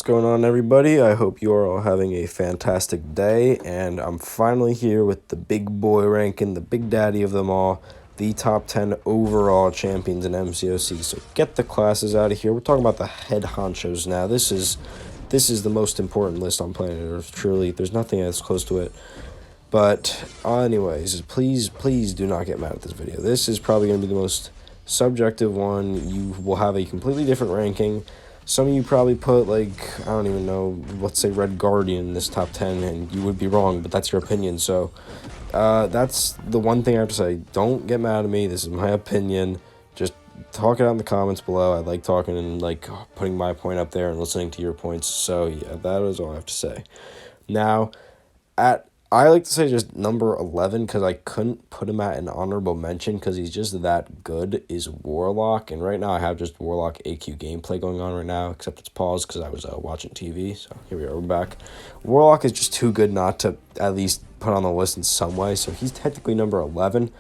What's going on, everybody? I hope you are all having a fantastic day, and I'm finally here with the big boy ranking, the big daddy of them all, the top 10 overall champions in MCOC. So get the classes out of here. We're talking about the head honchos now. This is the most important list on planet Earth. Truly, there's nothing that's close to it. But anyways, please do not get mad at this video. This is probably going to be the most subjective one. You will have a completely different ranking. Some of you probably put, like, I don't even know, let's say Red Guardian in this top 10, and you would be wrong, but that's your opinion. So that's the one thing I have to say. Don't get mad at me. This is my opinion. Just talk it out in the comments below. I like talking and, like, putting my point up there and listening to your points. So, yeah, that is all I have to say. Now, I like to say just number 11 because I couldn't put him at an honorable mention because he's just that good, is Warlock. And right now I have just Warlock AQ gameplay going on right now, except it's paused because I was watching TV. So here we are, we're back. Warlock is just too good not to at least put on the list in some way. So he's technically number 11.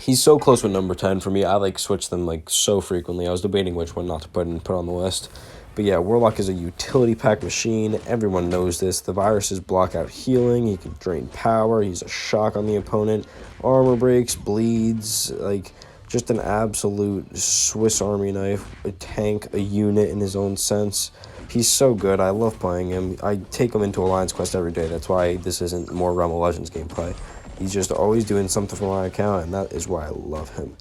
He's so close with number 10 for me. I like switch them like so frequently. I was debating which one not to put on the list. But yeah, Warlock is a utility pack machine. Everyone knows this. The viruses block out healing. He can drain power. He's a shock on the opponent. Armor breaks, bleeds. Like, just an absolute Swiss Army knife. A tank, a unit in his own sense. He's so good. I love playing him. I take him into Alliance Quest every day. That's why this isn't more Realm of Legends gameplay. He's just always doing something for my account, and that is why I love him.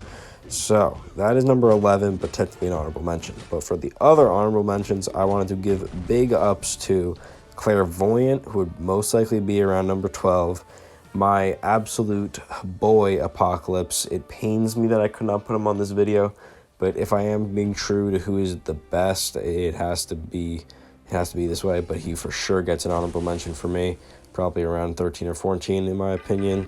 So, that is number 11, but technically an honorable mention. But for the other honorable mentions, I wanted to give big ups to Clairvoyant, who would most likely be around number 12. My absolute boy, Apocalypse. It pains me that I could not put him on this video, but if I am being true to who is the best, it has to be this way, but he for sure gets an honorable mention for me. Probably around 13 or 14, in my opinion.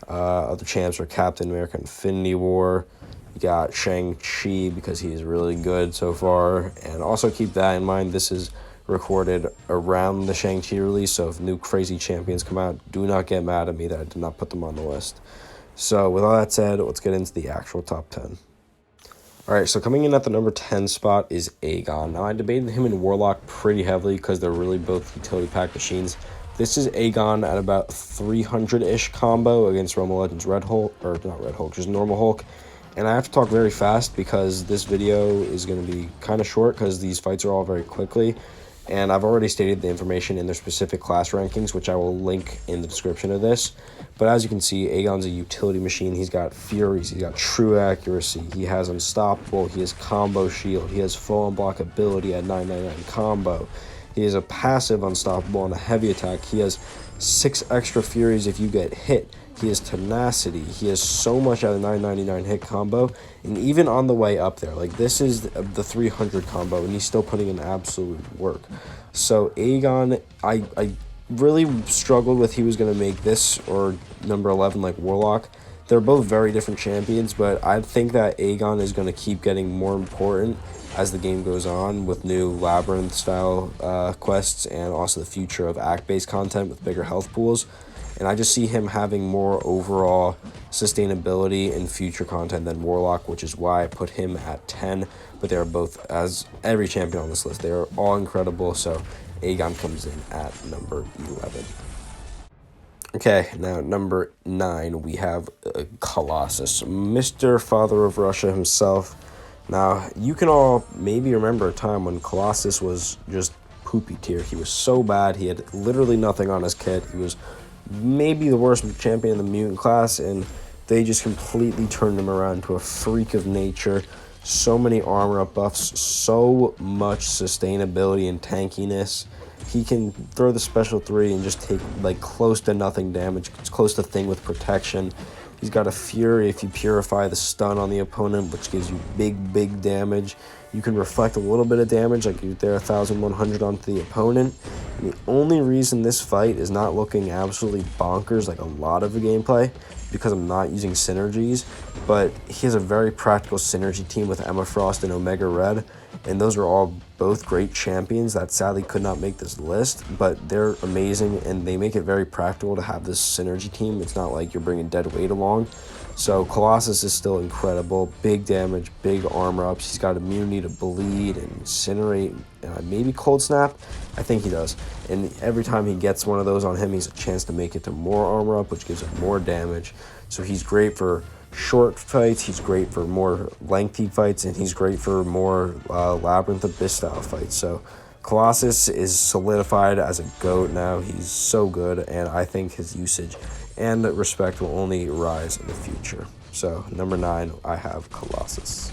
Other champs are Captain America Infinity War. You got Shang-Chi because he is really good so far. And also keep that in mind, this is recorded around the Shang-Chi release, so if new crazy champions come out, do not get mad at me that I did not put them on the list. So with all that said, let's get into the actual top 10. Alright, so coming in at the number 10 spot is Aegon. Now, I debated him and Warlock pretty heavily because they're really both utility pack machines. This is Aegon at about 300-ish combo against Realm of Legends Red Hulk, or not Red Hulk, just normal Hulk. And I have to talk very fast because this video is going to be kind of short because these fights are all very quickly. And I've already stated the information in their specific class rankings, which I will link in the description of this. But as you can see, Aegon's a utility machine. He's got Furies, he's got True Accuracy, he has Unstoppable, he has Combo Shield, he has Full Unblockability at 999 combo. He has a passive Unstoppable on a heavy attack. He has 6 extra Furies if you get hit. He has Tenacity. He has so much at a 999 hit combo. And even on the way up there, like, this is the 300 combo, and he's still putting in absolute work. So Aegon, I really struggled with he was going to make this or number 11 like Warlock. They're both very different champions, but I think that Aegon is going to keep getting more important as the game goes on with new Labyrinth-style quests and also the future of act-based content with bigger health pools. And I just see him having more overall sustainability in future content than Warlock, which is why I put him at 10. But they are both, as every champion on this list, they are all incredible. So Aegon comes in at number 11. Okay, now number 9, we have Colossus, Mr. Father of Russia himself. Now, you can all maybe remember a time when Colossus was just poopy tier. He was so bad. He had literally nothing on his kit. He was maybe the worst champion in the mutant class, and they just completely turned him around to a freak of nature. So many armor up buffs, so much sustainability and tankiness. He can throw the special 3 and just take like close to nothing damage. It's close to Thing with protection. He's got a Fury if you purify the stun on the opponent, which gives you big damage. You can reflect a little bit of damage, like you're there 1,100 onto the opponent. And the only reason this fight is not looking absolutely bonkers like a lot of the gameplay, because I'm not using synergies, but he has a very practical synergy team with Emma Frost and Omega Red, and those are all both great champions that sadly could not make this list, but they're amazing, and they make it very practical to have this synergy team. It's not like you're bringing dead weight along. So Colossus is still incredible. Big damage, big armor ups. He's got immunity to bleed and incinerate, maybe cold snap. I think he does. And every time he gets one of those on him, he's a chance to make it to more armor up, which gives him more damage. So he's great for short fights, he's great for more lengthy fights, and he's great for more Labyrinth Abyss style fights. So Colossus is solidified as a GOAT now. He's so good, and I think his usage and respect will only rise in the future. So number 9, I have Colossus.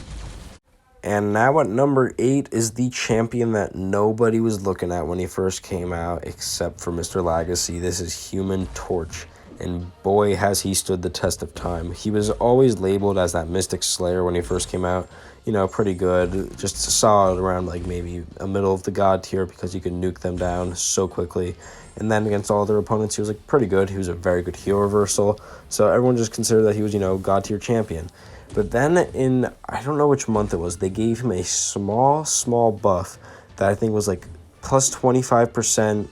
And now at number 8 is the champion that nobody was looking at when he first came out except for Mr. Legacy. This is Human Torch. And boy, has he stood the test of time. He was always labeled as that Mystic Slayer when he first came out. You know, pretty good. Just solid around like maybe a middle of the God tier because you could nuke them down so quickly. And then against all their opponents, he was like pretty good. He was a very good heel reversal. So everyone just considered that he was, God tier champion. But then in, I don't know which month it was, they gave him a small buff that I think was like plus 25%,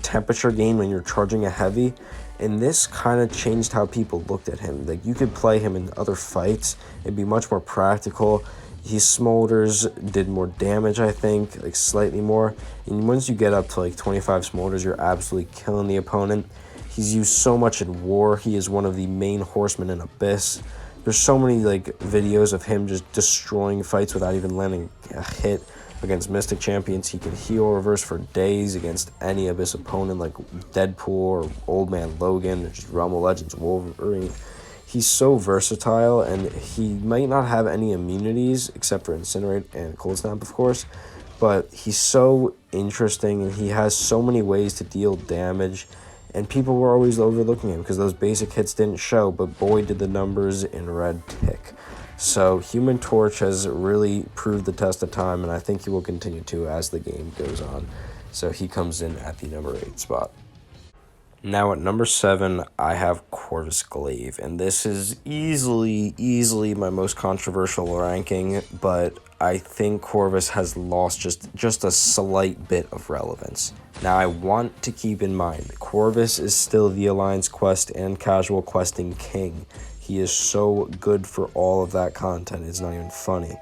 temperature gain when you're charging a heavy. And this kind of changed how people looked at him. Like, you could play him in other fights. It'd be much more practical. He smolders, did more damage, I think, like slightly more. And once you get up to like 25 smolders, you're absolutely killing the opponent. He's used so much in war. He is one of the main horsemen in Abyss. There's so many like videos of him just destroying fights without even landing a hit against Mystic champions. He can heal reverse for days against any Abyss opponent like Deadpool or Old Man Logan or just Realm of Legends Wolverine. He's so versatile, and he might not have any immunities except for Incinerate and Cold Snap, of course, but he's so interesting, and he has so many ways to deal damage. And people were always overlooking him because those basic hits didn't show, but boy, did the numbers in red tick. So Human Torch has really proved the test of time, and I think he will continue to as the game goes on. So he comes in at the number 8 spot. Now at number 7, I have Corvus Glaive, and this is easily my most controversial ranking, but I think Corvus has lost just a slight bit of relevance. Now, I want to keep in mind, Corvus is still the Alliance Quest and Casual Questing king. He is so good for all of that content, it's not even funny.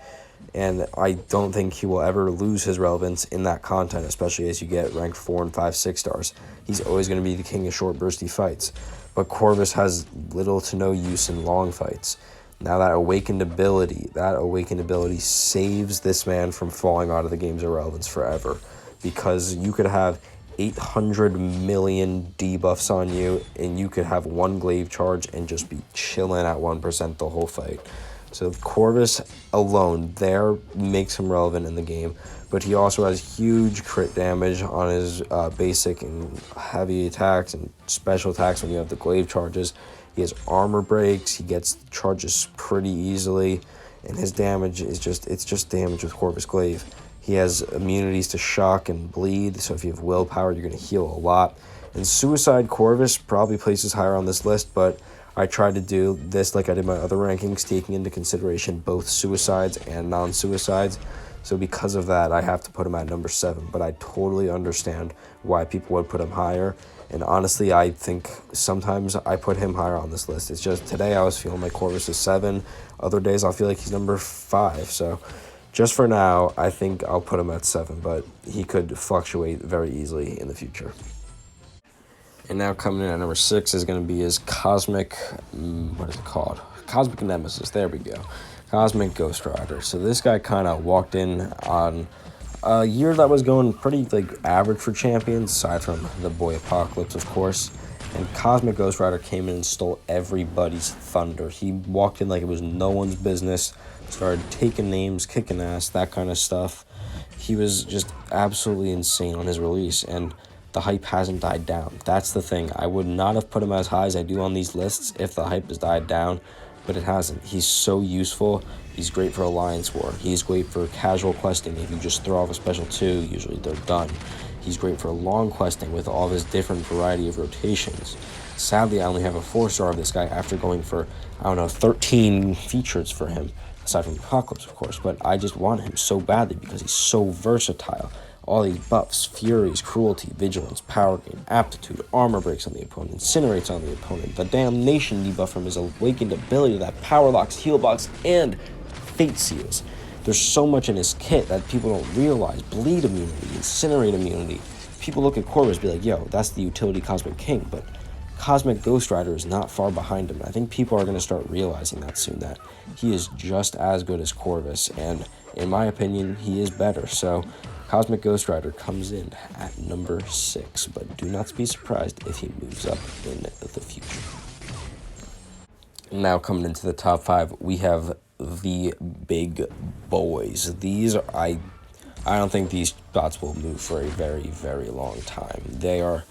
And I don't think he will ever lose his relevance in that content, especially as you get ranked 4 and 5, 6 stars. He's always going to be the king of short, bursty fights. But Corvus has little to no use in long fights. Now that awakened ability saves this man from falling out of the game's irrelevance forever. Because you could have 800 million debuffs on you, and you could have one glaive charge and just be chilling at 1% the whole fight. So Corvus alone there makes him relevant in the game, but he also has huge crit damage on his basic and heavy attacks and special attacks when you have the glaive charges. He has armor breaks, he gets charges pretty easily, and his damage is just damage with Corvus Glaive. He has immunities to shock and bleed, so if you have willpower, you're going to heal a lot. And Suicide Corvus probably places higher on this list, but I tried to do this like I did my other rankings, taking into consideration both suicides and non-suicides. So because of that, I have to put him at number 7, but I totally understand why people would put him higher. And honestly, I think sometimes I put him higher on this list. It's just today I was feeling like Corvus is 7. Other days I'll feel like he's number 5. So just for now, I think I'll put him at 7, but he could fluctuate very easily in the future. And now coming in at number 6 is going to be his Cosmic, Cosmic Nemesis, there we go. Cosmic Ghost Rider. So this guy kind of walked in on a year that was going pretty average for champions, aside from the boy Apocalypse, of course. And Cosmic Ghost Rider came in and stole everybody's thunder. He walked in like it was no one's business, started taking names, kicking ass, that kind of stuff. He was just absolutely insane on his release, and the hype hasn't died down. That's the thing. I would not have put him as high as I do on these lists if the hype has died down, but it hasn't. He's so useful. He's great for Alliance War. He's great for casual questing. If you just throw off a special 2, usually they're done. He's great for long questing with all of his different variety of rotations. Sadly, I only have a 4-star of this guy after going for, 13 features for him, aside from Apocalypse, of course, but I just want him so badly because he's so versatile. all these buffs, furies, cruelty, vigilance, power gain, aptitude, armor breaks on the opponent, incinerates on the opponent, the damnation debuff from his awakened ability that power locks, heal blocks, and fate seals. There's so much in his kit that people don't realize. Bleed immunity, incinerate immunity. People look at Corvus and be like, yo, that's the utility Cosmic King, but Cosmic Ghost Rider is not far behind him. I think people are going to start realizing that soon, that he is just as good as Corvus, and in my opinion, he is better. So Cosmic Ghost Rider comes in at number 6, but do not be surprised if he moves up in the future. Now coming into the top 5, we have the big boys. I don't think these spots will move for a very, very long time. They are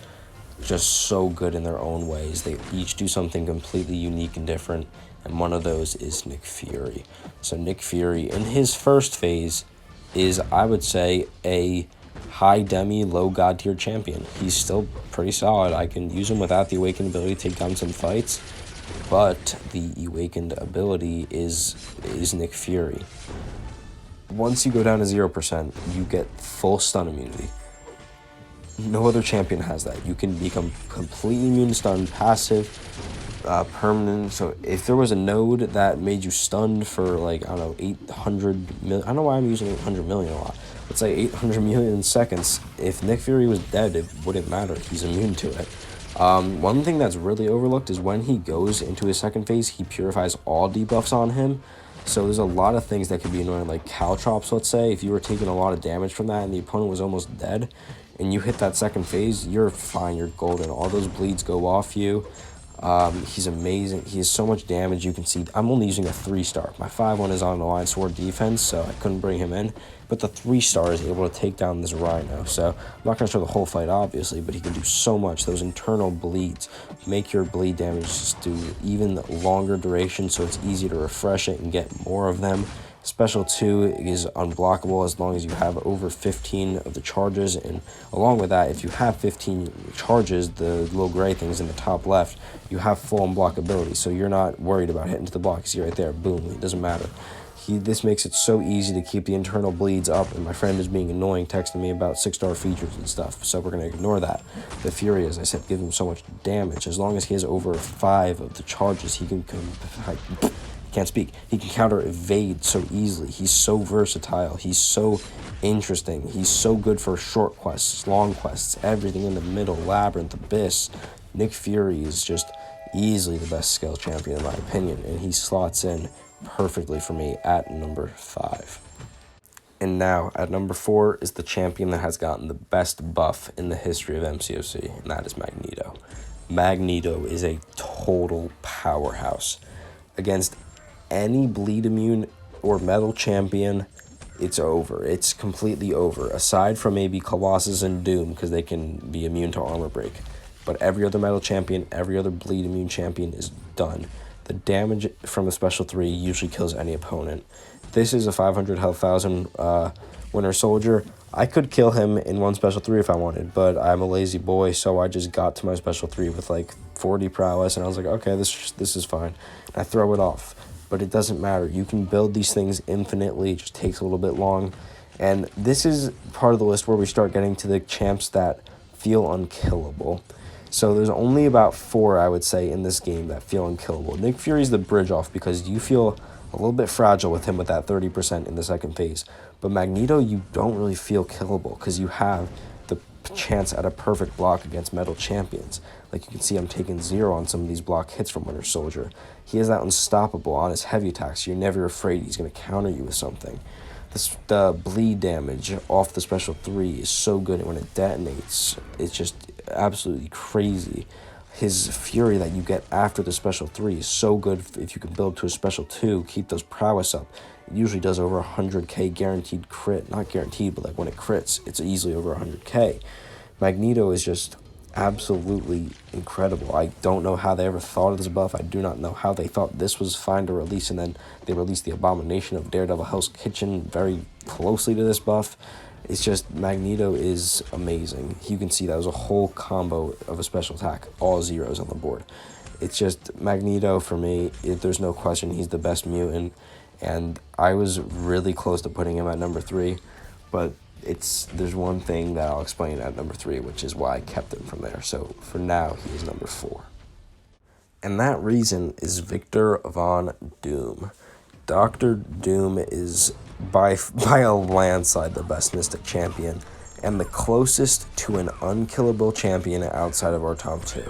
just so good in their own ways. They each do something completely unique and different, and one of those is Nick Fury. So Nick Fury, in his first phase, is, I would say, a high demi, low god tier champion. He's still pretty solid. I can use him without the awakened ability to take down some fights, but the awakened ability is Nick Fury. Once you go down to 0%, you get full stun immunity. No other champion has that. You can become completely immune to stun, passive, permanent. So if there was a node that made you stunned for, like, I don't know, 800 million, I don't know why I'm using 800 million a lot. Let's say 800 million seconds. If Nick Fury was dead, it wouldn't matter. He's immune to it. One thing that's really overlooked is when he goes into his second phase, he purifies all debuffs on him. So there's a lot of things that could be annoying, like Caltrops, let's say. If you were taking a lot of damage from that and the opponent was almost dead, and you hit that second phase, you're fine, you're golden. All those bleeds go off you. He's amazing. He has so much damage. You can see I'm only using a 3-star. My 5-1 is on the line sword defense, so I couldn't bring him in. But the 3-star is able to take down this Rhino. So I'm not going to show the whole fight, obviously, but he can do so much. Those internal bleeds make your bleed damage just do even longer duration, so it's easy to refresh it and get more of them. Special 2 is unblockable as long as you have over 15 of the charges, and along with that, if you have 15 charges, the little gray things in the top left, you have full unblockability, so you're not worried about hitting to the block. You see right there, boom, it doesn't matter. This makes it so easy to keep the internal bleeds up, and my friend is being annoying, texting me about 6-star features and stuff, so we're going to ignore that. The Fury, as I said, gives him so much damage. As long as he has over 5 of the charges, he can can't speak. He can counter evade so easily. He's so versatile. He's so interesting. He's so good for short quests, long quests, everything in the middle, Labyrinth, Abyss. Nick Fury is just easily the best scale champion in my opinion, and he slots in perfectly for me at number 5. And now at number 4 is the champion that has gotten the best buff in the history of MCOC, and that is Magneto. Magneto is a total powerhouse. Against any bleed immune or metal champion, it's over. It's completely over, aside from maybe Colossus and Doom, because they can be immune to armor break. But every other metal champion, every other bleed immune champion is done. The damage from a special 3 usually kills any opponent. This is a 500 health 1000 Winter Soldier. I could kill him in one special 3 if I wanted, but I'm a lazy boy, so I just got to my special 3 with like 40 prowess, and I was like, okay, this is fine. And I throw it off. But it doesn't matter. You can build these things infinitely. It just takes a little bit long. And this is part of the list where we start getting to the champs that feel unkillable. So there's only about 4, I would say, in this game that feel unkillable. Nick Fury's the bridge off because you feel a little bit fragile with him with that 30% in the second phase. But Magneto, you don't really feel killable because you have the chance at a perfect block against metal champions. Like you can see, I'm taking 0 on some of these block hits from Winter Soldier. He has that unstoppable on his heavy attacks. You're never afraid he's going to counter you with something. The bleed damage off the special 3 is so good, and when it detonates, it's just absolutely crazy. His fury that you get after the special 3 is so good if you can build to a special 2, keep those prowess up. It usually does over 100k guaranteed crit. Not guaranteed, but like when it crits, it's easily over 100k. Magneto is just absolutely incredible. I don't know how they ever thought of this buff. I do not know how they thought this was fine to release, and then they released the Abomination of Daredevil Hell's Kitchen very closely to this buff. It's just, Magneto is amazing. You can see that was a whole combo of a special attack, all 0s on the board. It's just, Magneto for me, there's no question he's the best mutant, and I was really close to putting him at number 3, but there's one thing that I'll explain at number 3, which is why I kept him from there. So for now, he is number 4. And that reason is Victor Von Doom. Dr. Doom is by a landslide the best Mystic champion, and the closest to an unkillable champion outside of our top 2.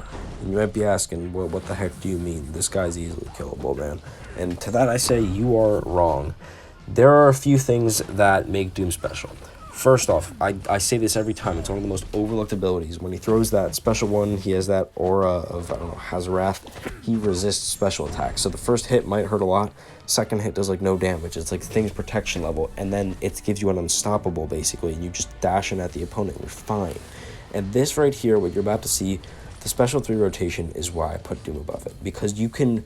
And you might be asking, well, what the heck do you mean? This guy's easily killable, man. And to that I say, you are wrong. There are a few things that make Doom special. First off, I say this every time, it's one of the most overlooked abilities. When he throws that special one, he has that aura of, Hazarath. He resists special attacks. So the first hit might hurt a lot. Second hit does, no damage. It's thing's protection level. And then it gives you an unstoppable, basically. And you just dash in at the opponent and you're fine. And this right here, what you're about to see, the special 3 rotation is why I put Doom above it. Because you can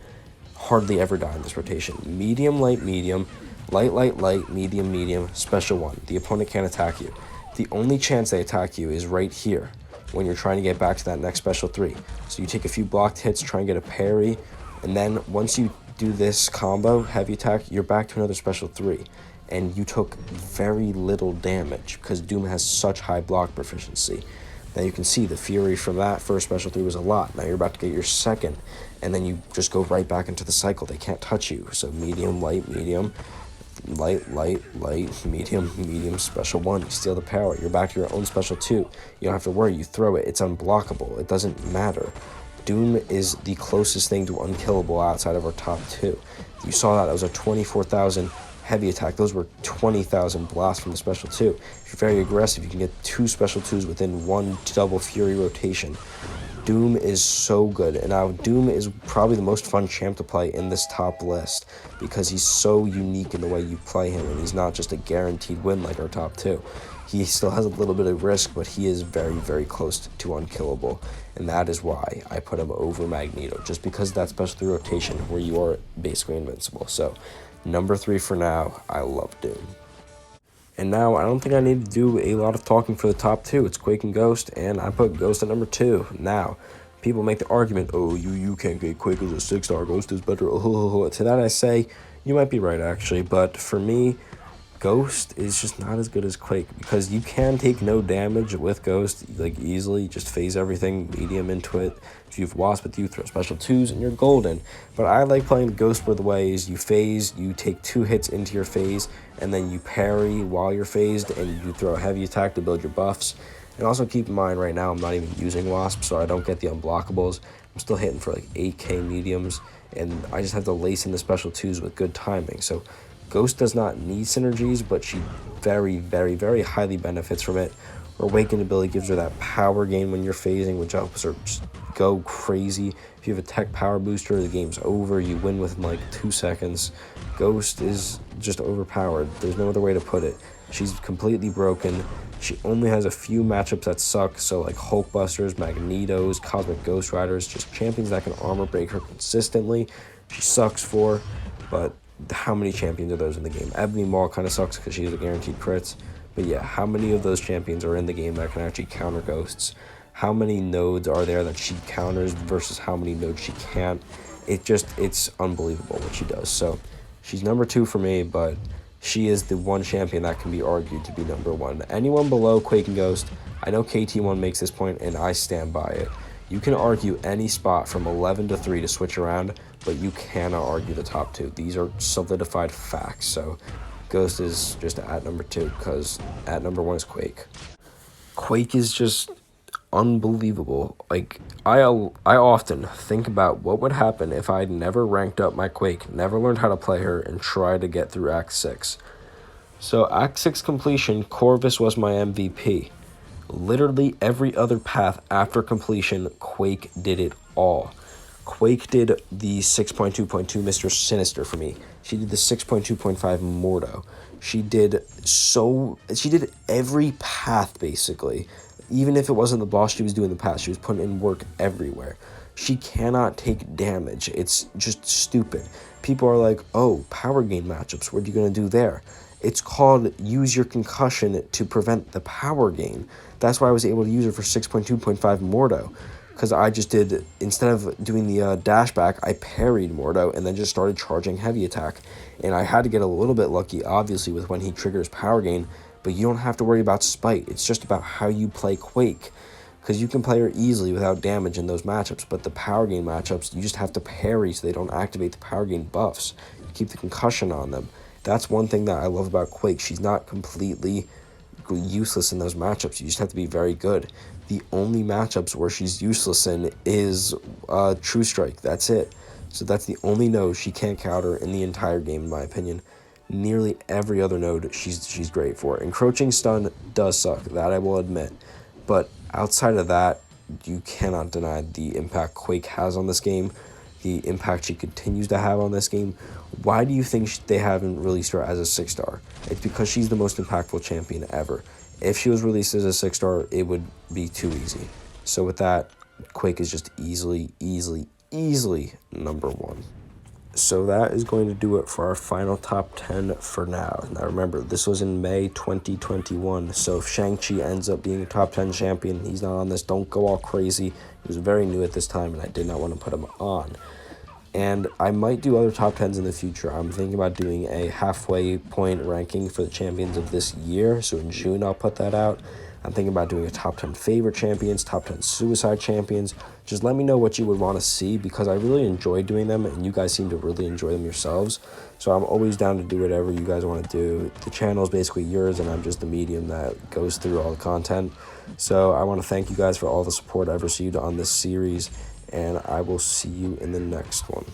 hardly ever die in this rotation. Medium, light, medium. Light, light, light, medium, medium, special 1. The opponent can't attack you. The only chance they attack you is right here when you're trying to get back to that next special 3. So you take a few blocked hits, try and get a parry, and then once you do this combo, heavy attack, you're back to another special 3. And you took very little damage because Doom has such high block proficiency. Now you can see the fury from that first special 3 was a lot. Now you're about to get your second, and then you just go right back into the cycle. They can't touch you. So medium, light, medium. Light, light, light, medium, medium, special 1. You steal the power. You're back to your own special 2. You don't have to worry. You throw it. It's unblockable. It doesn't matter. Doom is the closest thing to unkillable outside of our top 2. You saw that was a 24,000 heavy attack. Those were 20,000 blasts from the special 2. If you're very aggressive, you can get 2 special 2s within 1 double fury rotation. Doom is so good, and now Doom is probably the most fun champ to play in this top list because he's so unique in the way you play him, and he's not just a guaranteed win like our top 2. He still has a little bit of risk, but he is very, very close to unkillable, and that is why I put him over Magneto, just because of that special 3 rotation where you are basically invincible. So, number 3 for now, I love Doom. And now, I don't think I need to do a lot of talking for the top 2. It's Quake and Ghost, and I put Ghost at number 2. Now, people make the argument, oh, you can't get Quake as a 6-star, Ghost is better. To that I say, you might be right, actually. But for me, Ghost is just not as good as Quake, because you can take no damage with Ghost, easily. Just phase everything, medium into it. If you have Wasp with you, throw special 2s, and you're golden. But I like playing Ghost with the ways you phase, you take 2 hits into your phase, and then you parry while you're phased, and you throw a heavy attack to build your buffs. And also keep in mind, right now, I'm not even using Wasp, so I don't get the unblockables. I'm still hitting for 8k mediums, and I just have to lace in the special 2s with good timing. So Ghost does not need synergies, but she very, very, very highly benefits from it. Her Awakened ability gives her that power gain when you're phasing, which helps her just go crazy. If you have a tech power booster, the game's over. You win within 2 seconds. Ghost is just overpowered. There's no other way to put it. She's completely broken. She only has a few matchups that suck, so Hulkbusters, Magnetos, Cosmic Ghost Riders, just champions that can armor break her consistently. She sucks for, but how many champions are those in the game? Ebony Maw kind of sucks because she's a guaranteed crits. But yeah, how many of those champions are in the game that can actually counter Ghosts? How many nodes are there that she counters versus how many nodes she can't? It's unbelievable what she does. So she's number 2 for me, but she is the one champion that can be argued to be number 1. Anyone below Quake and Ghost, I know KT1 makes this point, and I stand by it. You can argue any spot from 11 to 3 to switch around, but you cannot argue the top 2. These are solidified facts. So Ghost is just at number 2 because at number 1 is Quake. Quake is just unbelievable. I often think about what would happen if I'd never ranked up my Quake, never learned how to play her, and tried to get through Act 6. So Act 6 completion, Corvus was my MVP. Literally every other path after completion, Quake did it all. Quake did the 6.2.2 Mr. Sinister for me. She did the 6.2.5 Mordo. She did every path, basically. Even if it wasn't the boss she was doing the path, she was putting in work everywhere. She cannot take damage. It's just stupid. People are like, oh, power gain matchups, what are you going to do there? It's called use your concussion to prevent the power gain. That's why I was able to use her for 6.2.5 Mordo. Because I just did, instead of doing the dash back, I parried Mordo and then just started charging heavy attack. And I had to get a little bit lucky, obviously, with when he triggers power gain. but you don't have to worry about spite. It's just about how you play Quake, because you can play her easily without damage in those matchups, but the power gain matchups, you just have to parry so they don't activate the power gain buffs. You keep the concussion on them. That's one thing that I love about Quake. She's not completely useless in those matchups. You just have to be very good. The only matchups where she's useless in is True Strike. That's it. So that's the only node she can't counter in the entire game, in my opinion. Nearly every other node she's great for. Encroaching Stun does suck, that I will admit. But outside of that, you cannot deny the impact Quake has on this game, the impact she continues to have on this game. Why do you think they haven't released her as a 6-star? It's because she's the most impactful champion ever. If she was released as a 6-star, it would be too easy. So with that, Quake is just easily number 1. So that is going to do it for our final top 10 for now. Now remember, this was in May 2021, so if Shang-Chi ends up being a top 10 champion, he's not on this, don't go all crazy. He was very new at this time, and I did not want to put him on. And I might do other top 10s in the future. I'm thinking about doing a halfway point ranking for the champions of this year, so in June I'll put that out. I'm thinking about doing a top 10 favorite champions, top 10 suicide champions. Just let me know what you would want to see, because I really enjoy doing them, and you guys seem to really enjoy them yourselves. So I'm always down to do whatever you guys want to do. The channel is basically yours, and I'm just the medium that goes through all the content. So I want to thank you guys for all the support I've received on this series, and I will see you in the next one.